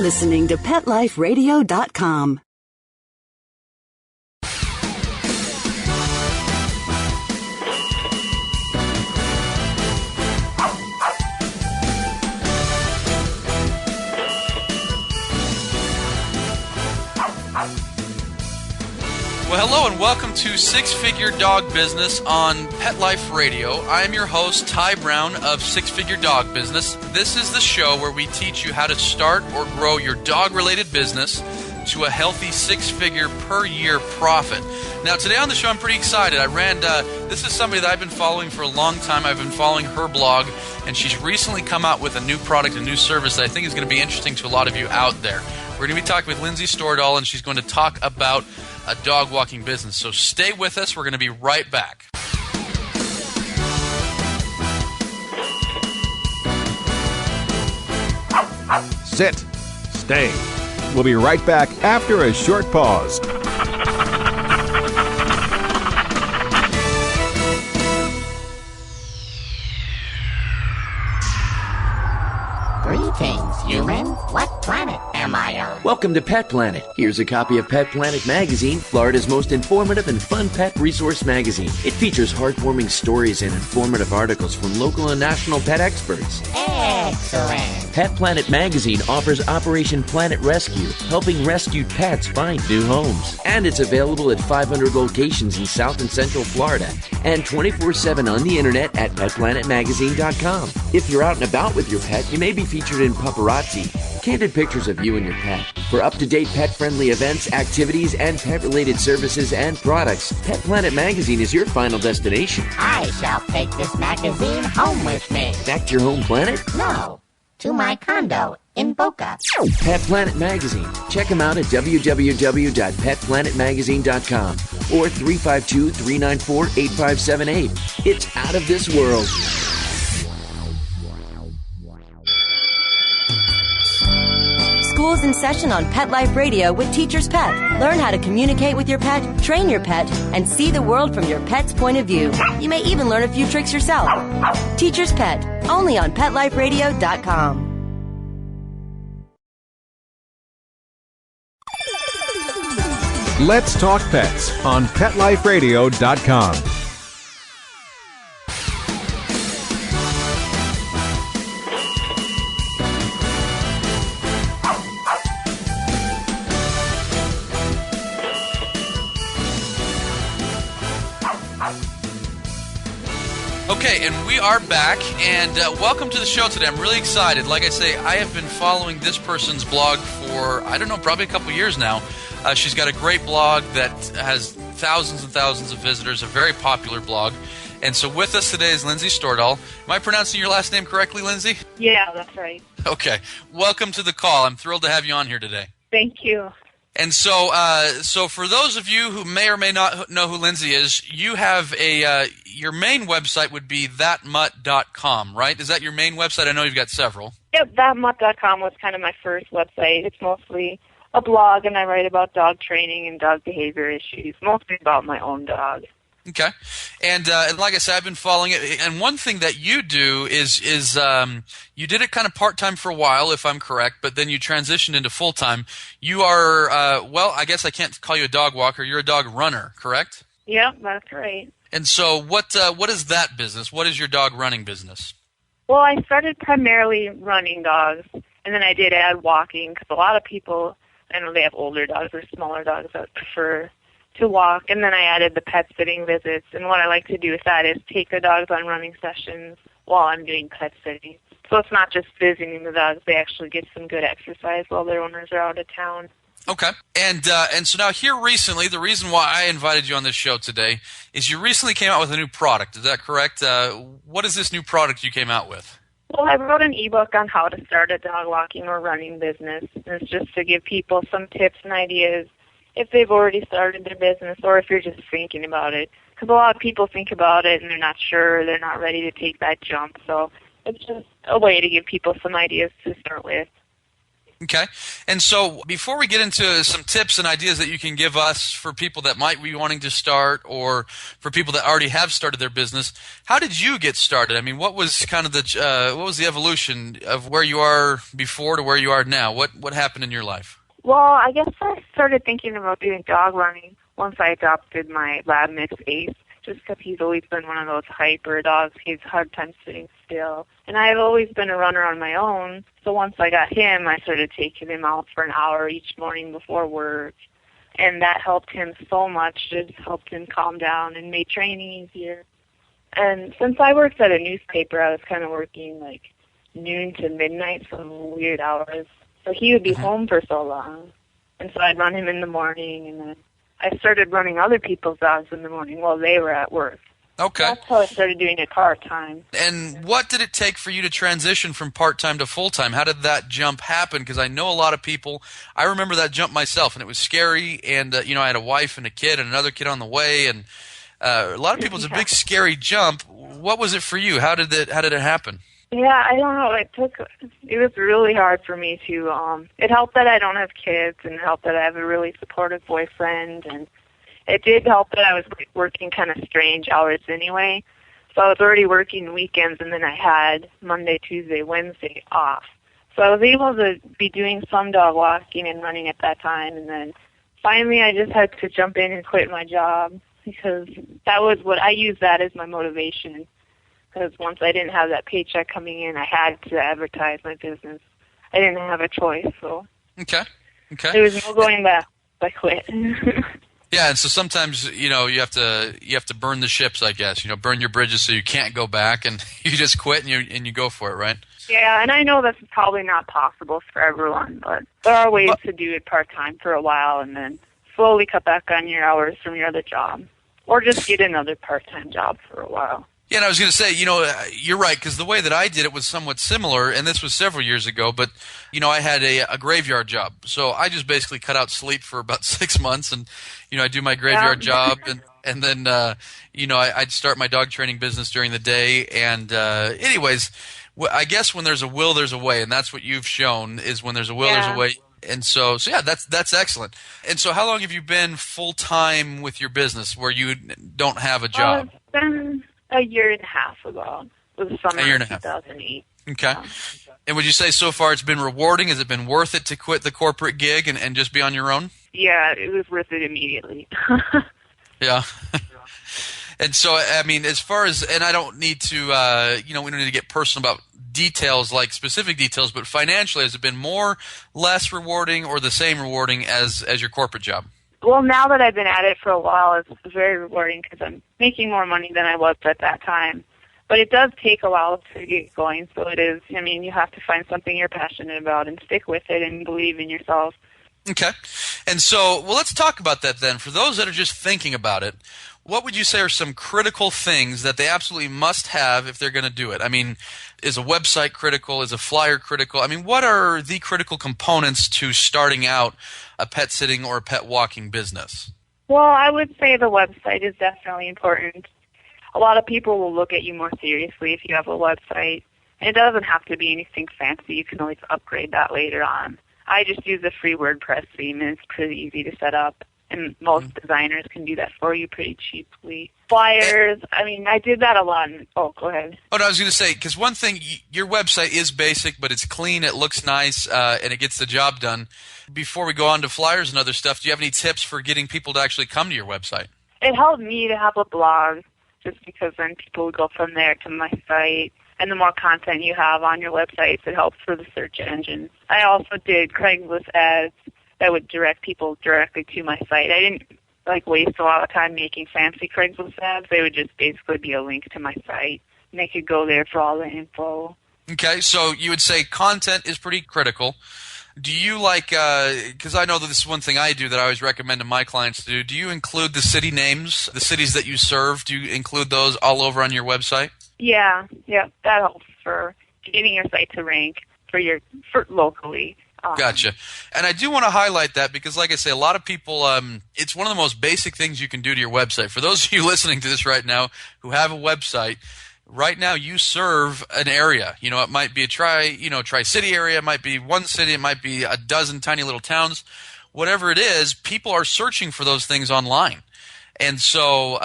listening to PetLifeRadio.com. Well, hello and welcome to Six Figure Dog Business on Pet Life Radio. I am your host, Ty Brown of Six Figure Dog Business. This is the show where we teach you how to start or grow your dog-related business to a healthy six-figure per year profit. Now, today on the show, I'm pretty excited. This is somebody that I've been following for a long time. I've been following her blog, and she's recently come out with a new product, a new service that I think is going to be interesting to a lot of you out there. We're going to be talking with Lindsay Stordahl, and she's going to talk about a dog walking business. So stay with us. We're going to be right back. Sit. Stay. We'll be right back after a short pause. Greetings, humans. What planet am I on? Welcome to Pet Planet. Here's a copy of Pet Planet Magazine, Florida's most informative and fun pet resource magazine. It features heartwarming stories and informative articles from local and national pet experts. Excellent. Pet Planet Magazine offers Operation Planet Rescue, helping rescued pets find new homes. And it's available at 500 locations in South and Central Florida and 24/7 on the internet at petplanetmagazine.com. If you're out and about with your pet, you may be featured in Paparazzi, candid pictures of you and your pet. For up-to-date pet-friendly events, activities, and pet-related services and products, Pet Planet Magazine is your final destination. I shall take this magazine home with me. Back to your home planet? No, to my condo in Boca. Pet Planet Magazine. Check them out at www.petplanetmagazine.com or 352-394-8578. It's out of this world. School's in session on Pet Life Radio with Teacher's Pet. Learn how to communicate with your pet, train your pet, and see the world from your pet's point of view. You may even learn a few tricks yourself. Teacher's Pet, only on PetLifeRadio.com. Let's Talk Pets on PetLifeRadio.com. Okay, and we are back, and welcome to the show today. I'm really excited. Like I say, I have been following this person's blog for, I don't know, probably a couple years now. She's got a great blog that has thousands and thousands of visitors, a very popular blog. And so with us today is Lindsay Stordahl. Am I pronouncing your last name correctly, Lindsay? Yeah, that's right. Okay. Welcome to the call. I'm thrilled to have you on here today. Thank you. And so for those of you who may or may not know who Lindsay is, you have your main website would be thatmutt.com, right? Is that your main website? I know you've got several. Yep, thatmutt.com was kind of my first website. It's mostly a blog, and I write about dog training and dog behavior issues, mostly about my own dog. Okay, and like I said, I've been following it. And one thing that you do is you did it kind of part-time for a while, if I'm correct, but then you transitioned into full-time. You are, I guess I can't call you a dog walker. You're a dog runner, correct? Yep, that's right. And so what is that business? What is your dog running business? Well, I started primarily running dogs, and then I did add walking, because a lot of people, I know they have older dogs or smaller dogs that prefer to walk, and then I added the pet sitting visits. And what I like to do with that is take the dogs on running sessions while I'm doing pet sitting. So it's not just visiting the dogs; they actually get some good exercise while their owners are out of town. Okay, and so now here recently, the reason why I invited you on this show today is you recently came out with a new product. Is that correct? What is this new product you came out with? Well, I wrote an ebook on how to start a dog walking or running business. And it's just to give people some tips and ideas if they've already started their business or if you're just thinking about it. Because a lot of people think about it and they're not sure, they're not ready to take that jump. So it's just a way to give people some ideas to start with. Okay. And so before we get into some tips and ideas that you can give us for people that might be wanting to start or for people that already have started their business, how did you get started? I mean, what was kind of the evolution of where you are before to where you are now? What happened in your life? Well, I guess I started thinking about doing dog running once I adopted my lab mix Ace, just because he's always been one of those hyper dogs. He has a hard time sitting still. And I've always been a runner on my own, so once I got him, I started taking him out for an hour each morning before work. And that helped him so much. It helped him calm down and made training easier. And since I worked at a newspaper, I was kind of working like noon to midnight, some weird hours. So he would be home for so long. And so I'd run him in the morning, and then I started running other people's dogs in the morning while they were at work. Okay. That's how I started doing it part-time. And what did it take for you to transition from part-time to full-time? How did that jump happen? Because I know a lot of people, I remember that jump myself, and it was scary, and I had a wife and a kid and another kid on the way, and a lot of people, it's a big scary jump. What was it for you? How did it happen? Yeah, I don't know. It was really hard for me to, it helped that I don't have kids, and it helped that I have a really supportive boyfriend, and it did help that I was working kind of strange hours anyway. So I was already working weekends, and then I had Monday, Tuesday, Wednesday off. So I was able to be doing some dog walking and running at that time, and then finally I just had to jump in and quit my job, because that was what I used that as my motivation. Because once I didn't have that paycheck coming in, I had to advertise my business. I didn't have a choice, so Okay. there was no going back. I quit. Yeah, and so sometimes you have to burn the ships, I guess. Burn your bridges so you can't go back, and you just quit and you go for it, right? Yeah, and I know that's probably not possible for everyone, but there are ways to do it part-time for a while and then slowly cut back on your hours from your other job, or just get another part-time job for a while. Yeah, and I was going to say, you're right, because the way that I did it was somewhat similar, and this was several years ago, but, I had a graveyard job. So I just basically cut out sleep for about 6 months, and, I do my graveyard job, and then, I'd start my dog training business during the day. And anyways, I guess when there's a will, there's a way, and that's what you've shown is when there's a will, there's a way. And so yeah, that's excellent. And so how long have you been full-time with your business where you don't have a job? It's been a year and a half ago. It was summer of 2008. Okay. And would you say so far it's been rewarding? Has it been worth it to quit the corporate gig and just be on your own? Yeah, it was worth it immediately. Yeah. And so, I mean, as far as, and I don't need to, we don't need to get personal about details, like specific details, but financially, has it been more, less rewarding, or the same rewarding as your corporate job? Well, now that I've been at it for a while, it's very rewarding because I'm making more money than I was at that time. But it does take a while to get going, so it is. I mean, you have to find something you're passionate about and stick with it and believe in yourself. Okay. And so, well, let's talk about that then. For those that are just thinking about it, what would you say are some critical things that they absolutely must have if they're going to do it? I mean, is a website critical? Is a flyer critical? I mean, what are the critical components to starting out a pet sitting or a pet walking business? Well, I would say the website is definitely important. A lot of people will look at you more seriously if you have a website. And it doesn't have to be anything fancy. You can always upgrade that later on. I just use a free WordPress theme, and it's pretty easy to set up. And most designers can do that for you pretty cheaply. Flyers, I mean, I did that a lot. Oh, go ahead. Oh, no, I was going to say, because one thing, your website is basic, but it's clean, it looks nice, and it gets the job done. Before we go on to flyers and other stuff, do you have any tips for getting people to actually come to your website? It helped me to have a blog, just because then people would go from there to my site. And the more content you have on your websites, it helps for the search engines. I also did Craigslist ads that would direct people directly to my site. I didn't waste a lot of time making fancy Craigslist ads. They would just basically be a link to my site, and they could go there for all the info. Okay, so you would say content is pretty critical. Do you because I know that this is one thing I do that I always recommend to my clients to do you include the city names, the cities that you serve? Do you include those all over on your website? Yeah, that helps for getting your site to rank for locally. Gotcha. And I do want to highlight that because, like I say, a lot of people, it's one of the most basic things you can do to your website. For those of you listening to this right now who have a website, right now you serve an area. You know, it might be a Tri-City area, it might be one city, it might be a dozen tiny little towns. Whatever it is, people are searching for those things online. And so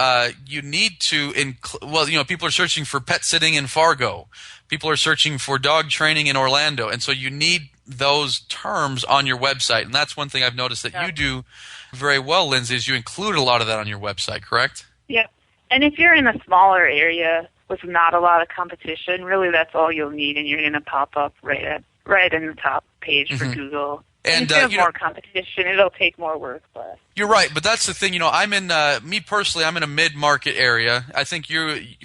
you need to people are searching for pet sitting in Fargo. People are searching for dog training in Orlando. And so you need those terms on your website. And that's one thing I've noticed that you do very well, Lindsay, is you include a lot of that on your website, correct? Yeah. And if you're in a smaller area with not a lot of competition, really that's all you'll need, and you're going to pop up right in the top page for Google. And if you have more competition, it'll take more work. But you're right, but that's the thing. You know, I'm in me personally. I'm in a mid-market area. I think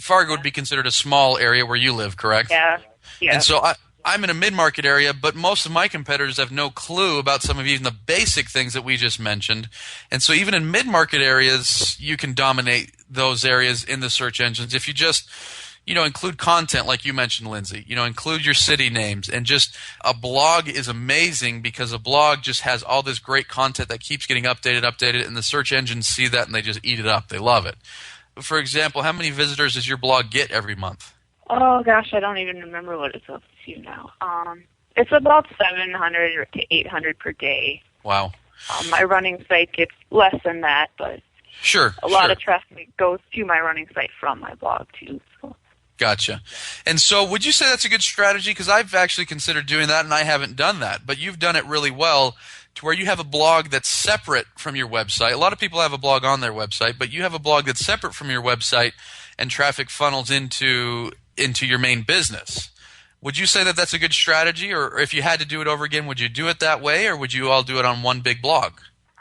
Fargo would be considered a small area where you live, correct? Yeah. And so I'm in a mid-market area, but most of my competitors have no clue about some of even the basic things that we just mentioned. And so even in mid-market areas, you can dominate those areas in the search engines if you just include content like you mentioned, Lindsay. Include your city names, and just a blog is amazing because a blog just has all this great content that keeps getting updated, and the search engines see that and they just eat it up. They love it. For example, how many visitors does your blog get every month? Oh gosh, I don't even remember what it's up to now. It's about 700 to 800 per day. Wow. My running site gets less than that, but a lot of traffic goes to my running site from my blog too. So. Gotcha. And so would you say that's a good strategy? Because I've actually considered doing that, and I haven't done that. But you've done it really well to where you have a blog that's separate from your website. A lot of people have a blog on their website, but you have a blog that's separate from your website, and traffic funnels into your main business. Would you say that that's a good strategy? Or if you had to do it over again, would you do it that way, or would you all do it on one big blog?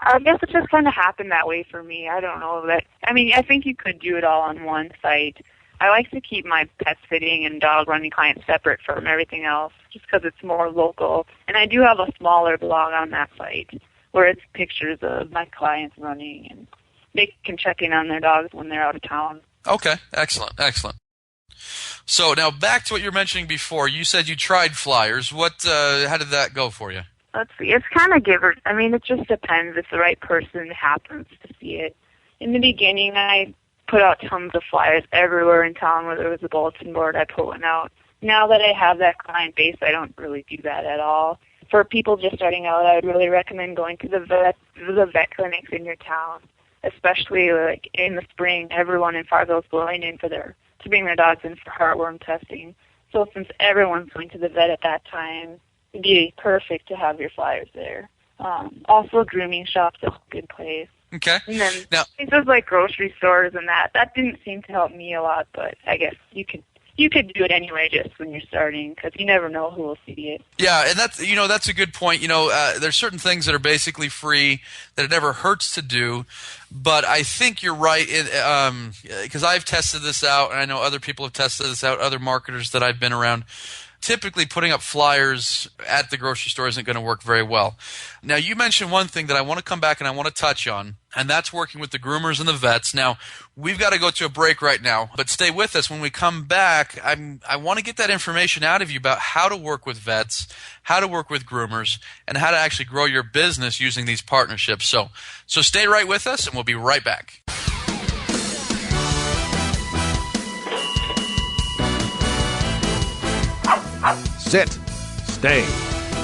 I guess it just kind of happened that way for me. I don't know. I think you could do it all on one site. I like to keep my pet sitting and dog running clients separate from everything else just because it's more local. And I do have a smaller blog on that site where it's pictures of my clients running, and they can check in on their dogs when they're out of town. Okay, excellent. So now back to what you were mentioning before. You said you tried flyers. How did that go for you? Let's see. It's kind of it just depends if the right person happens to see it. In the beginning, I put out tons of flyers everywhere in town where there was a bulletin board. I put one out. Now that I have that client base, I don't really do that at all. For people just starting out, I would really recommend going to the vet clinics in your town, especially like in the spring. Everyone in Fargo is going in to bring their dogs in for heartworm testing. So since everyone's going to the vet at that time, it'd be perfect to have your flyers there. Also, grooming shops is a good place. Okay. And then places like grocery stores and that didn't seem to help me a lot, but I guess you could do it anyway just when you're starting because you never know who will see it. Yeah, and that's a good point. There's certain things that are basically free that it never hurts to do, but I think you're right because I've tested this out, and I know other people have tested this out, other marketers that I've been around. Typically, putting up flyers at the grocery store isn't going to work very well. Now, you mentioned one thing that I want to come back and I want to touch on, and that's working with the groomers and the vets. Now, we've got to go to a break right now, but stay with us. When we come back, I want to get that information out of you about how to work with vets, how to work with groomers, and how to actually grow your business using these partnerships. So stay right with us, and we'll be right back. Sit. Stay.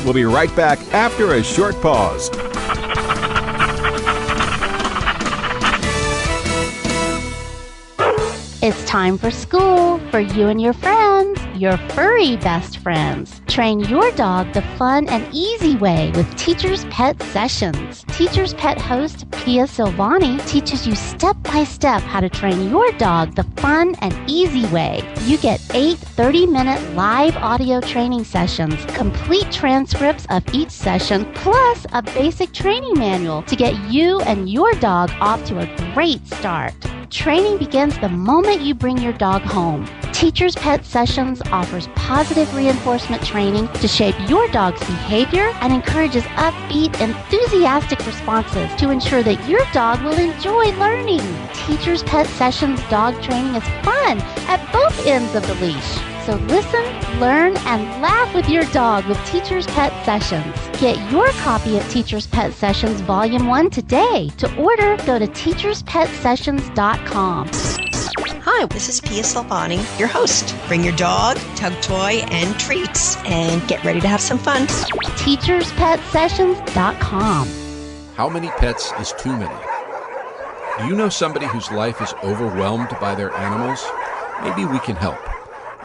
We'll be right back after a short pause. It's time for school for you and your friends, your furry best friends. Train your dog the fun and easy way with Teacher's Pet Sessions. Teacher's Pet host Pia Silvani teaches you step-by-step how to train your dog the fun and easy way. You get 8 30-minute live audio training sessions, complete transcripts of each session, plus a basic training manual to get you and your dog off to a great start. Training begins the moment you bring your dog home. Teacher's Pet Sessions offers positive reinforcement training to shape your dog's behavior and encourages upbeat, enthusiastic responses to ensure that your dog will enjoy learning. Teacher's Pet Sessions dog training is fun at both ends of the leash. So listen, learn, and laugh with your dog with Teacher's Pet Sessions. Get your copy of Teacher's Pet Sessions Volume 1 today. To order, go to teacherspetsessions.com. Hi, this is Pia Silvani, your host. Bring your dog, tug toy, and treats, and get ready to have some fun. TeachersPetSessions.com. How many pets is too many? Do you know somebody whose life is overwhelmed by their animals? Maybe we can help.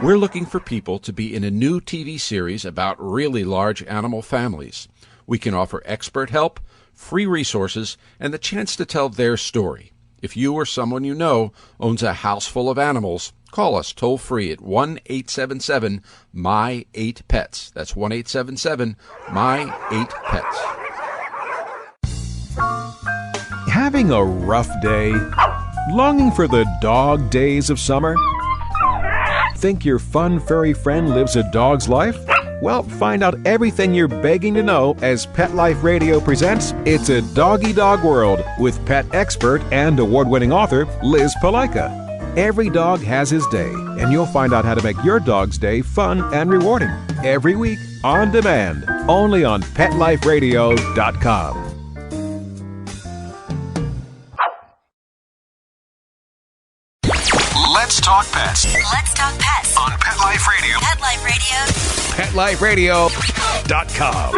We're looking for people to be in a new TV series about really large animal families. We can offer expert help, free resources, and the chance to tell their story. If you or someone you know owns a house full of animals, call us toll-free at 1-877-MY-8-PETS. That's 1-877-MY-8-PETS. Having a rough day? Longing for the dog days of summer? Think your fun furry friend lives a dog's life? Well, find out everything you're begging to know as Pet Life Radio presents It's a Doggy Dog World with pet expert and award-winning author Liz Palaika. Every dog has his day, and you'll find out how to make your dog's day fun and rewarding. Every week, on demand, only on PetLifeRadio.com. Let's talk pets. Let's talk pets On Pet Life Radio. Pet Life Radio. PetLifeRadio.com.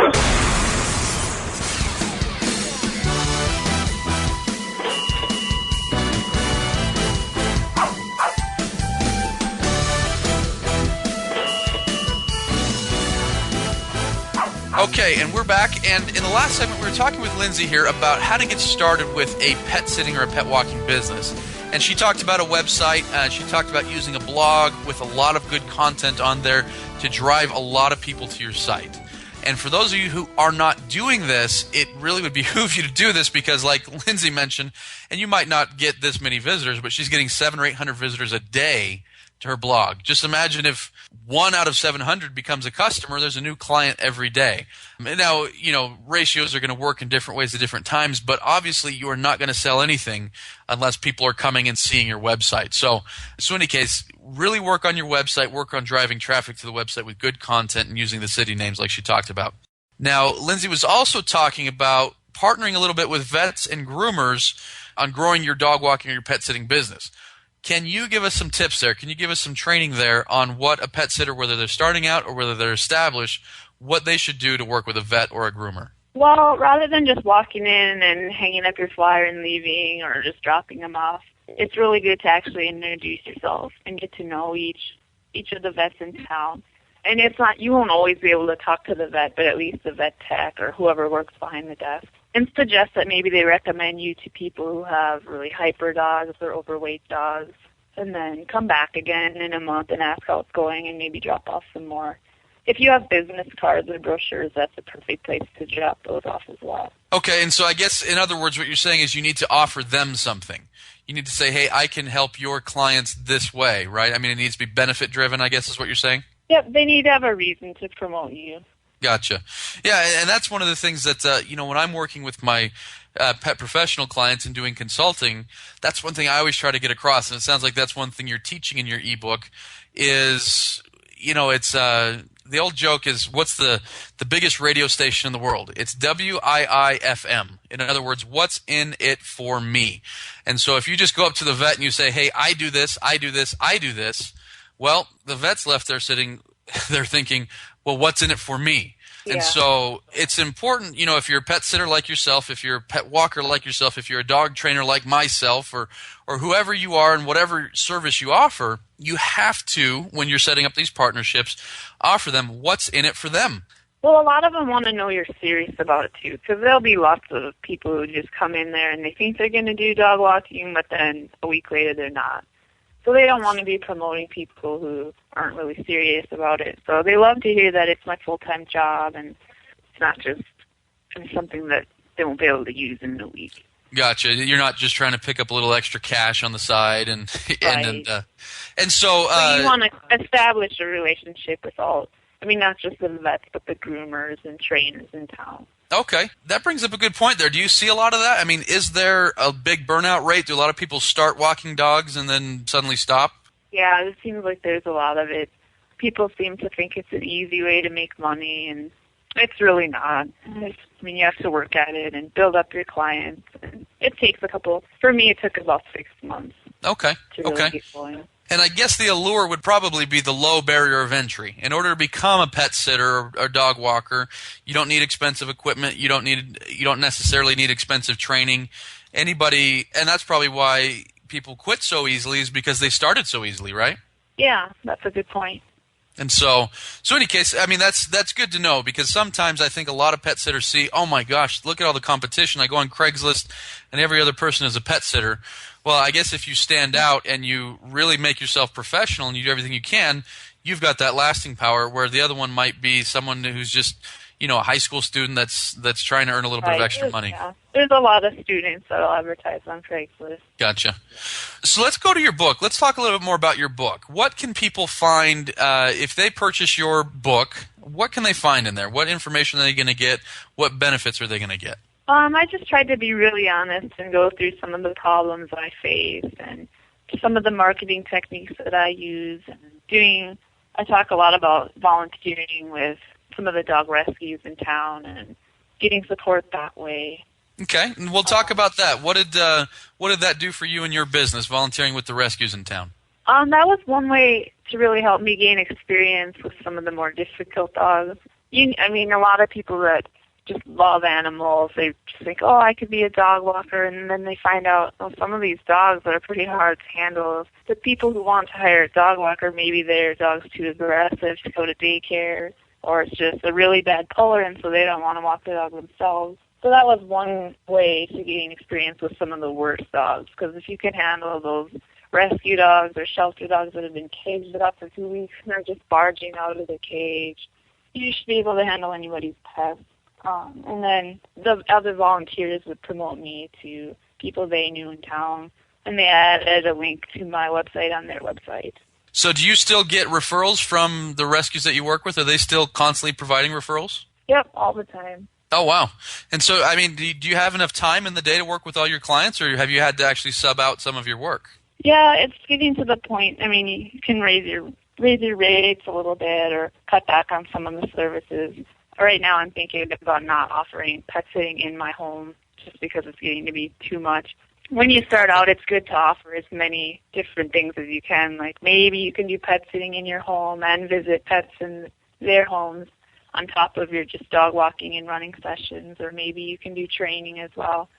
Okay, and we're back, and in the last segment we were talking with Lindsay here about how to get started with a pet sitting or a pet walking business. And she talked about a website, she talked about using a blog with a lot of good content on there to drive a lot of people to your site. And for those of you who are not doing this, it really would behoove you to do this because like Lindsay mentioned, and you might not get this many visitors, but she's getting 700 or 800 visitors a day to her blog. Just imagine if 1 out of 700 becomes a customer, there's a new client every day. Now, you know, ratios are going to work in different ways at different times, but obviously you are not going to sell anything unless people are coming and seeing your website. So in any case, really work on your website, work on driving traffic to the website with good content and using the city names like she talked about. Now, Lindsay was also talking about partnering a little bit with vets and groomers on growing your dog walking or your pet sitting business. Can you give us some tips there? Can you give us some training there on what a pet sitter, whether they're starting out or whether they're established, what they should do to work with a vet or a groomer? Well, rather than just walking in and hanging up your flyer and leaving or just dropping them off, it's really good to actually introduce yourself and get to know each of the vets in town. And it's not, you won't always be able to talk to the vet, but at least the vet tech or whoever works behind the desk. And suggest that maybe they recommend you to people who have really hyper dogs or overweight dogs, and then come back again in a month and ask how it's going and maybe drop off some more. If you have business cards or brochures, that's a perfect place to drop those off as well. Okay, and so I guess, in other words, what you're saying is you need to offer them something. You need to say, hey, I can help your clients this way, right? I mean, it needs to be benefit-driven, I guess is what you're saying? Yep, they need to have a reason to promote you. Gotcha. Yeah, and that's one of the things that, when I'm working with my pet professional clients and doing consulting, that's one thing I always try to get across, and it sounds like that's one thing you're teaching in your ebook is, it's the old joke is what's the biggest radio station in the world? It's WIIFM. In other words, what's in it for me? And so if you just go up to the vet and you say, hey, I do this, I do this, I do this, well, the vet's left there sitting, they're thinking, well, what's in it for me? Yeah. And so it's important, if you're a pet sitter like yourself, if you're a pet walker like yourself, if you're a dog trainer like myself, or whoever you are and whatever service you offer, you have to, when you're setting up these partnerships, offer them what's in it for them. Well, a lot of them want to know you're serious about it, too, because there'll be lots of people who just come in there and they think they're going to do dog walking, but then a week later they're not. So they don't want to be promoting people who aren't really serious about it. So they love to hear that it's my full-time job and it's not just something that they won't be able to use in a week. Gotcha. You're not just trying to pick up a little extra cash on the side, and right. and so you want to establish a relationship with all. I mean, not just the vets, but the groomers and trainers in town. Okay. That brings up a good point there. Do you see a lot of that? I mean, is there a big burnout rate? Do a lot of people start walking dogs and then suddenly stop? Yeah, it seems like there's a lot of it. People seem to think it's an easy way to make money, and it's really not. I mean, you have to work at it and build up your clients. And it takes for me, it took about 6 months. Okay. to really get going. And I guess the allure would probably be the low barrier of entry. In order to become a pet sitter or dog walker, you don't need expensive equipment. You don't necessarily need expensive training. Anybody, and that's probably why people quit so easily, is because they started so easily, right? Yeah, that's a good point. And so in any case, I mean, that's good to know, because sometimes I think a lot of pet sitters see, oh my gosh, look at all the competition. I go on Craigslist and every other person is a pet sitter. Well, I guess if you stand out and you really make yourself professional and you do everything you can, you've got that lasting power, where the other one might be someone who's just, a high school student that's trying to earn a little bit of extra money. Yeah. There's a lot of students that will advertise on Craigslist. Gotcha. So let's go to your book. Let's talk a little bit more about your book. What can people find if they purchase your book? What can they find in there? What information are they going to get? What benefits are they going to get? I just tried to be really honest and go through some of the problems I faced and some of the marketing techniques that I use. I talk a lot about volunteering with some of the dog rescues in town and getting support that way. Okay, and we'll talk about that. What did that do for you in your business, volunteering with the rescues in town? That was one way to really help me gain experience with some of the more difficult dogs. A lot of people that just love animals, they just think, oh, I could be a dog walker, and then they find out, oh, some of these dogs are pretty hard to handle. The people who want to hire a dog walker, maybe their dog's too aggressive to go to daycare, or it's just a really bad puller, and so they don't want to walk the dog themselves. So that was one way to gain experience with some of the worst dogs, because if you can handle those rescue dogs or shelter dogs that have been caged up for 2 weeks and they're just barging out of the cage, you should be able to handle anybody's pet. And then the other volunteers would promote me to people they knew in town, and they added a link to my website on their website. So do you still get referrals from the rescues that you work with? Are they still constantly providing referrals? Yep, all the time. Oh, wow. And so, do you have enough time in the day to work with all your clients, or have you had to actually sub out some of your work? Yeah, it's getting to the point. You can raise your rates a little bit or cut back on some of the services. Right now I'm thinking about not offering pet sitting in my home just because it's getting to be too much. When you start out, it's good to offer as many different things as you can. Like maybe you can do pet sitting in your home and visit pets in their homes on top of your just dog walking and running sessions, or maybe you can do training as well.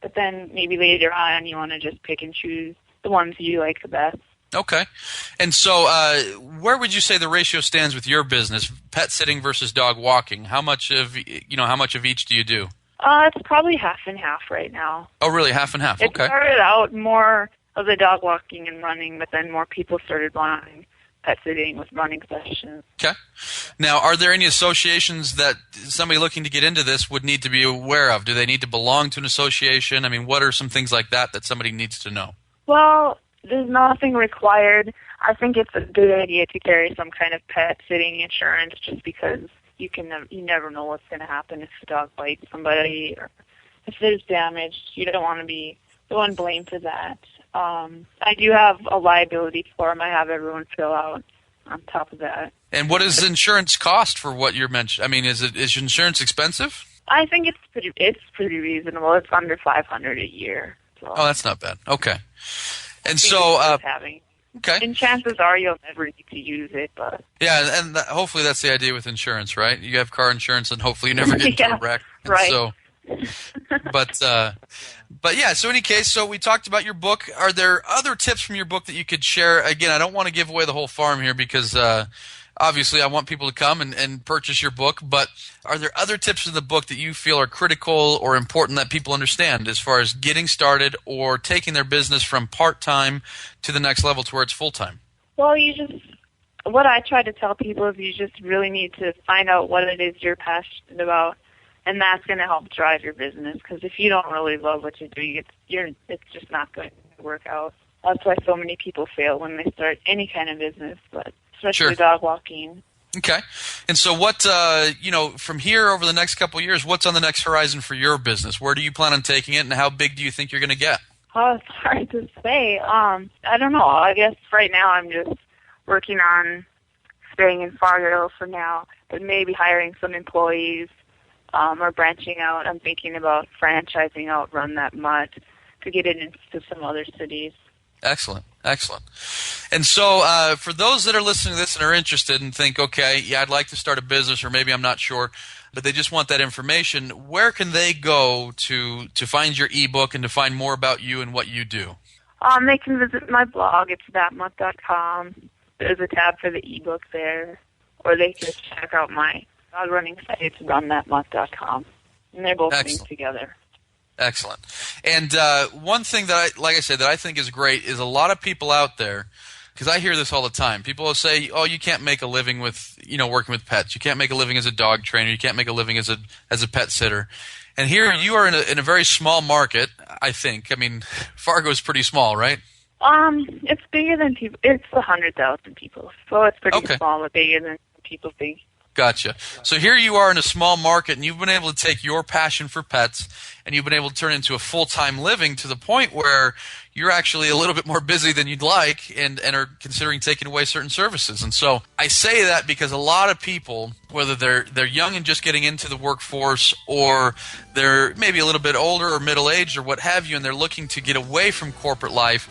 But then maybe later on you want to just pick and choose the ones you like the best. Okay. And so where would you say the ratio stands with your business, pet sitting versus dog walking? How much of each do you do? It's probably half and half right now. Oh, really? Half and half? Okay. It started out more of the dog walking and running, but then more people started wanting pet sitting with running sessions. Okay. Now, are there any associations that somebody looking to get into this would need to be aware of? Do they need to belong to an association? What are some things like that somebody needs to know? Well, there's nothing required. I think it's a good idea to carry some kind of pet sitting insurance, just because you never know what's going to happen if the dog bites somebody or if there's damage. You don't want to be the one blamed for that. I do have a liability form I have everyone fill out on top of that. And what does insurance cost for what you're mentioning? Is insurance expensive? I think it's pretty reasonable. It's under $500 a year. So. Oh, that's not bad. Okay. And so, okay. And chances are you'll never need to use it, but yeah, and hopefully that's the idea with insurance, right? You have car insurance, and hopefully you never get into a wreck. And right. So, but yeah. So, in any case, so we talked about your book. Are there other tips from your book that you could share? Again, I don't want to give away the whole farm here because obviously I want people to come and purchase your book. But are there other tips in the book that you feel are critical or important that people understand as far as getting started or taking their business from part-time to the next level to where it's full-time? Well, what I try to tell people is you just really need to find out what it is you're passionate about, and that's going to help drive your business. Because if you don't really love what you're doing, it's just not going to work out. That's why so many people fail when they start any kind of business, but especially dog walking. Okay. And so what, from here over the next couple of years, what's on the next horizon for your business? Where do you plan on taking it, and how big do you think you're going to get? Oh, it's hard to say. I don't know. I guess right now I'm just working on staying in Fargo for now, but maybe hiring some employees or branching out. I'm thinking about franchising out Run That Mutt to get it into some other cities. Excellent. And so for those that are listening to this and are interested and think, okay, yeah, I'd like to start a business, or maybe I'm not sure, but they just want that information, where can they go to find your ebook and to find more about you and what you do? They can visit my blog. It's thatmutt.com. There's a tab for the ebook there. Or they can check out my dog running site. It's runthatmutt.com. And they're both linked together. Excellent. And one thing that I think is great is a lot of people out there, because I hear this all the time. People will say, "Oh, you can't make a living with, working with pets. You can't make a living as a dog trainer. You can't make a living as a pet sitter." And here you are in a very small market, I think. I mean, Fargo is pretty small, right? It's bigger than people. It's 100,000 people, so it's pretty small, but bigger than people think. Gotcha. So here you are in a small market, and you've been able to take your passion for pets, and you've been able to turn it into a full-time living to the point where you're actually a little bit more busy than you'd like and are considering taking away certain services. And so I say that because a lot of people, whether they're young and just getting into the workforce, or they're maybe a little bit older or middle-aged or what have you, and they're looking to get away from corporate life,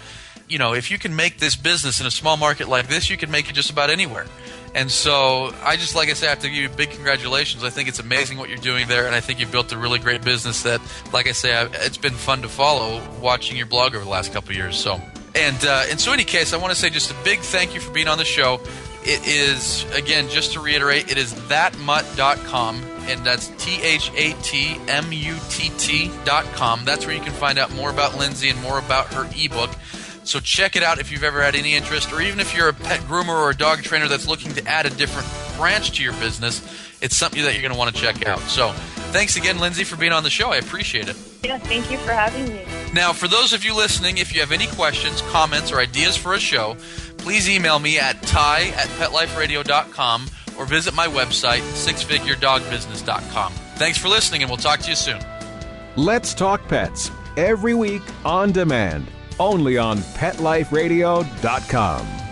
if you can make this business in a small market like this, you can make it just about anywhere. And so I just, like I say, I have to give you big congratulations. I think it's amazing what you're doing there, and I think you've built a really great business that, like I say, it's been fun to follow watching your blog over the last couple of years. So, and so in any case, I want to say just a big thank you for being on the show. It is, again, just to reiterate, it is thatmutt.com, and that's THATMUTT.com. That's where you can find out more about Lindsay and more about her ebook. So check it out if you've ever had any interest, or even if you're a pet groomer or a dog trainer that's looking to add a different branch to your business, it's something that you're going to want to check out. So thanks again, Lindsay, for being on the show. I appreciate it. Yeah, thank you for having me. Now, for those of you listening, if you have any questions, comments, or ideas for a show, please email me at ty@petliferadio.com or visit my website, sixfiguredogbusiness.com. Thanks for listening, and we'll talk to you soon. Let's Talk Pets, every week on demand, only on PetLifeRadio.com.